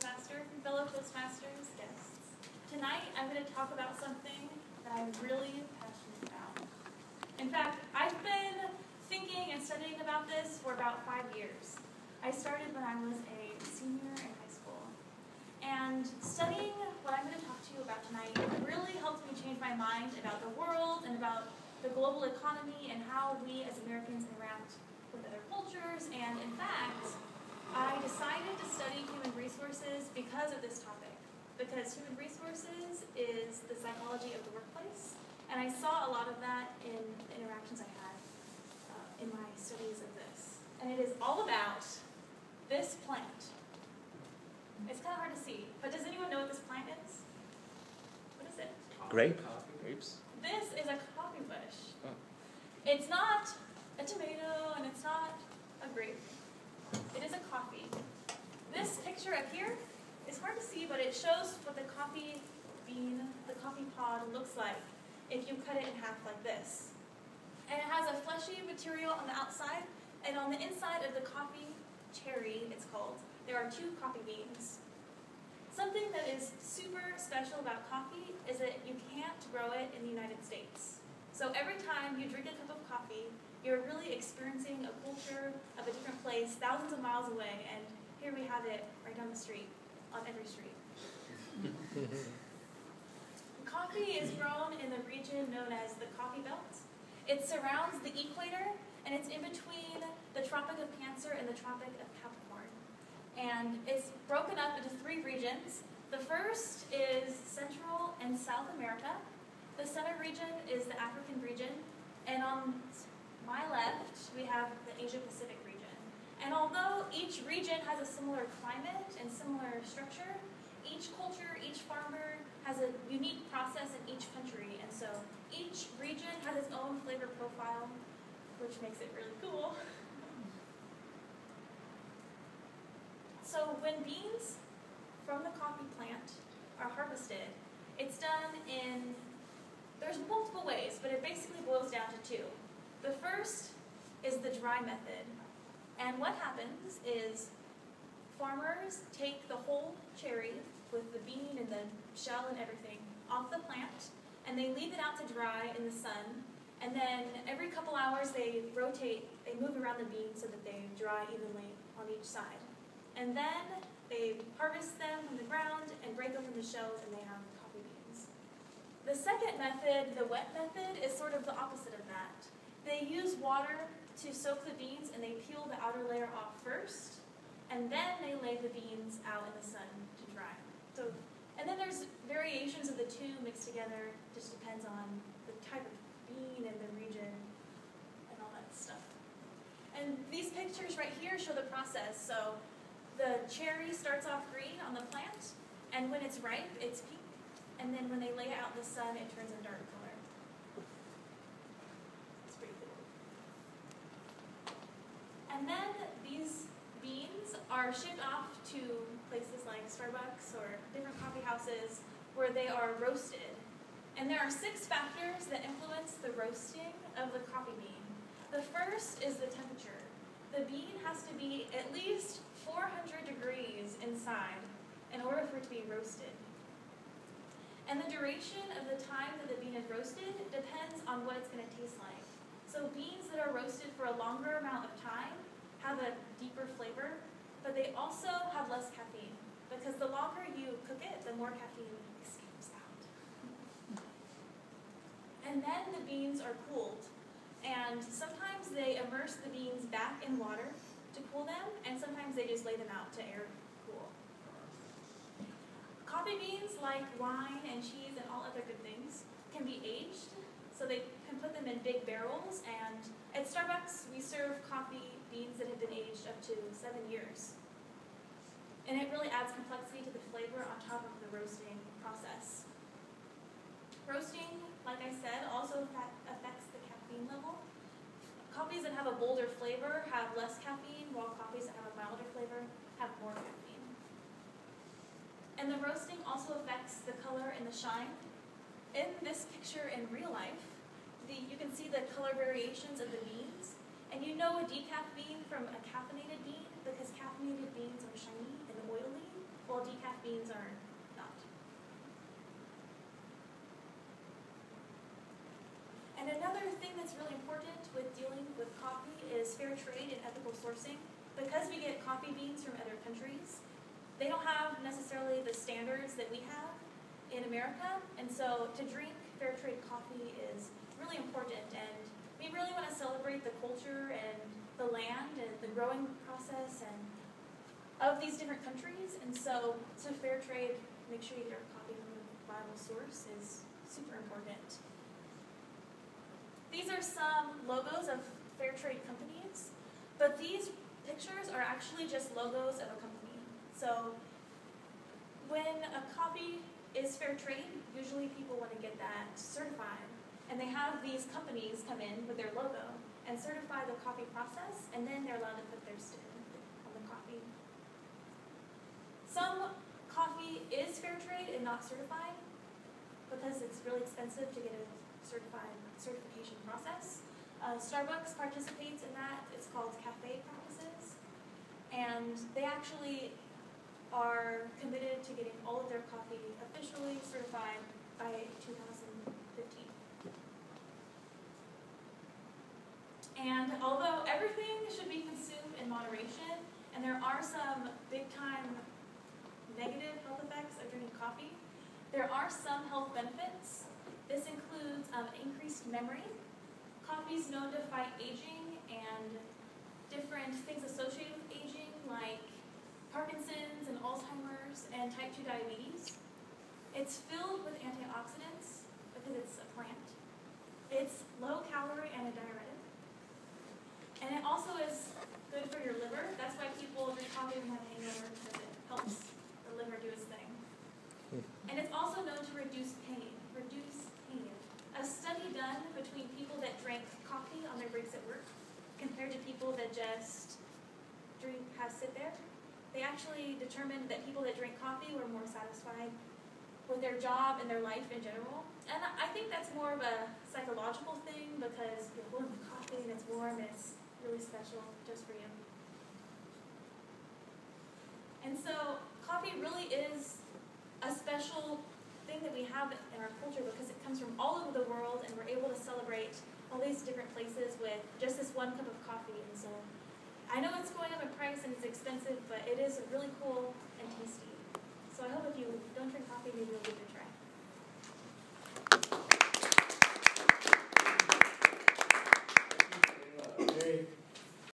Toastmaster and fellow Toastmasters, guests. Tonight I'm going to talk about something that I'm really passionate about. In fact, I've been thinking and studying about this for about 5 years. I started when I was a senior in high school. And studying what I'm going to talk to you about tonight really helped me change my mind about the world and about the global economy and how we as Americans interact with other cultures. And in fact, I decided to study human resources because of this topic. Because human resources is the psychology of the workplace. And I saw a lot of that in the interactions I had in my studies of this. And it is all about this plant. It's kind of hard to see, but does anyone know what this plant is? What is it? Grapes. This is a coffee bush. Oh. It's not a tomato and it's not a grape. It is a coffee. This picture up here is hard to see, but it shows what the coffee bean, the coffee pod looks like if you cut it in half like this. And it has a fleshy material on the outside, and on the inside of the coffee cherry, it's called, there are 2 coffee beans. Something that is super special about coffee is that you can't grow it in the United States. So every time you drink a cup of coffee, you're really experiencing a culture of a different place thousands of miles away, and here we have it right down the street, on every street. Coffee is grown in the region known as the Coffee Belt. It surrounds the equator, and it's in between the Tropic of Cancer and the Tropic of Capricorn. And it's broken up into 3 regions. The first is Central and South America. The center region is the African region. And on my left, we have the Asia-Pacific region. And although each region has a similar climate and similar structure, each culture, each farmer has a unique process in each country. And so each region has its own flavor profile, which makes it really cool. So when beans from the coffee plant are harvested, it's done in, there's multiple ways, but it basically boils down to 2. The first is the dry method. And what happens is farmers take the whole cherry with the bean and the shell and everything off the plant, and they leave it out to dry in the sun. And then every couple hours they rotate, they move around the beans so that they dry evenly on each side. And then they harvest them from the ground and break open the shells, and they have coffee beans. The second method, the wet method, is sort of the opposite of that. They use water to soak the beans, and they peel the outer layer off first, and then they lay the beans out in the sun to dry. So, and then there's variations of the 2 mixed together. Just depends on the type of bean and the region and all that stuff. And these pictures right here show the process. So the cherry starts off green on the plant, and when it's ripe, it's pink. And then when they lay it out in the sun, it turns a dark color. It's pretty cool. And then these beans are shipped off to places like Starbucks or different coffee houses where they are roasted. And there are 6 factors that influence the roasting of the coffee bean. The first is the temperature. The bean has to be at least 400 degrees inside in order for it to be roasted. And the duration of the time that the bean is roasted depends on what it's going to taste like. So beans that are roasted for a longer amount of time have a deeper flavor, but they also have less caffeine, because the longer you cook it, the more caffeine escapes out. And then the beans are cooled, and sometimes they immerse the beans back in water to cool them, and sometimes they just lay them out to air cool. Coffee beans, like wine and cheese and all other good things, can be aged, so they can put them in big barrels, and at Starbucks we serve coffee beans that have been aged up to 7 years. And it really adds complexity to the flavor on top of the roasting process. Roasting, like I said, also affects the caffeine level. Coffees that have a bolder flavor have less caffeine, while coffees that have a milder flavor have more caffeine. And the roasting also affects the color and the shine. In this picture in real life, you can see the color variations of the beans. And you know a decaf bean from a caffeinated bean because caffeinated beans are shiny and oily, while decaf beans are not. And another thing that's really important with dealing with coffee is fair trade and ethical sourcing. Because we get coffee beans from other countries, they don't have necessarily the standards that we have in America, and so to drink fair trade coffee is really important, and we really want to celebrate the culture and the land and the growing process and of these different countries, and so to fair trade, make sure you get our coffee from a viable source is super important. These are some logos of fair trade companies, but these pictures are actually just logos of a company. So when a coffee is fair trade, usually people want to get that certified. And they have these companies come in with their logo and certify the coffee process, and then they're allowed to put their stamp on the coffee. Some coffee is fair trade and not certified because it's really expensive to get a certification process. Starbucks participates in that. It's called cafe practices. And they actually are committed to getting all of their coffee officially certified by 2015. And although everything should be consumed in moderation, and there are some big-time negative health effects of drinking coffee, there are some health benefits. This includes increased memory. Coffee is known to fight aging and different things associated with aging, like Parkinson's and Alzheimer's and type 2 diabetes. It's filled with antioxidants because it's a plant. It's low calorie and a diuretic. And it also is good for your liver. That's why people drink coffee when they have a hangover, because it helps the liver do its thing. And it's also known to reduce pain. A study done between people that drank coffee on their breaks at work compared to people that just sit there, they actually determined that people that drank coffee were more satisfied with their job and their life in general. And I think that's more of a psychological thing because you're holding the coffee and it's warm and it's really special just for you. And so coffee really is a special thing that we have in our culture because it comes from all over the world, and we're able to celebrate all these different places with just this one cup of coffee. And so I know it's going up in price and it's expensive, but it is really cool and tasty. So I hope if you don't drink coffee, maybe you'll give it a try. Okay.